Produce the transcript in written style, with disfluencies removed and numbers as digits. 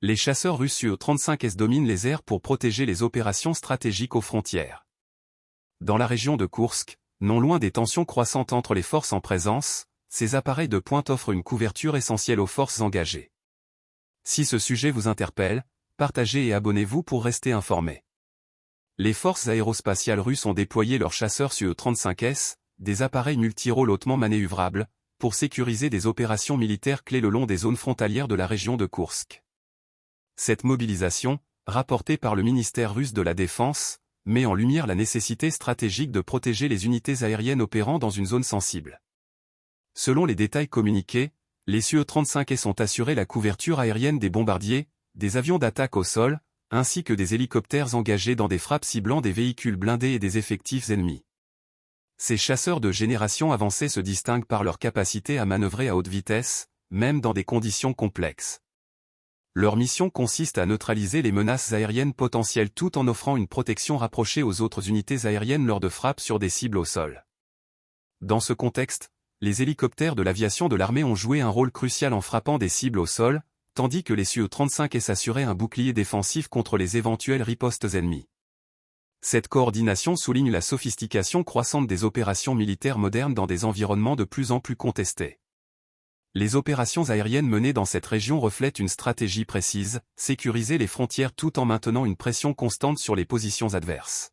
Les chasseurs russes Su-35S dominent les airs pour protéger les opérations stratégiques aux frontières. Dans la région de Koursk, non loin des tensions croissantes entre les forces en présence, ces appareils de pointe offrent une couverture essentielle aux forces engagées. Si ce sujet vous interpelle, partagez et abonnez-vous pour rester informé. Les forces aérospatiales russes ont déployé leurs chasseurs Su-35S, des appareils multirôles hautement manœuvrables, pour sécuriser des opérations militaires clés le long des zones frontalières de la région de Koursk. Cette mobilisation, rapportée par le ministère russe de la Défense, met en lumière la nécessité stratégique de protéger les unités aériennes opérant dans une zone sensible. Selon les détails communiqués, les Su-35S ont assuré la couverture aérienne des bombardiers, des avions d'attaque au sol, ainsi que des hélicoptères engagés dans des frappes ciblant des véhicules blindés et des effectifs ennemis. Ces chasseurs de génération avancée se distinguent par leur capacité à manœuvrer à haute vitesse, même dans des conditions complexes. Leur mission consiste à neutraliser les menaces aériennes potentielles tout en offrant une protection rapprochée aux autres unités aériennes lors de frappes sur des cibles au sol. Dans ce contexte, les hélicoptères de l'aviation de l'armée ont joué un rôle crucial en frappant des cibles au sol, tandis que les Su-35S assuraient un bouclier défensif contre les éventuelles ripostes ennemies. Cette coordination souligne la sophistication croissante des opérations militaires modernes dans des environnements de plus en plus contestés. Les opérations aériennes menées dans cette région reflètent une stratégie précise, sécuriser les frontières tout en maintenant une pression constante sur les positions adverses.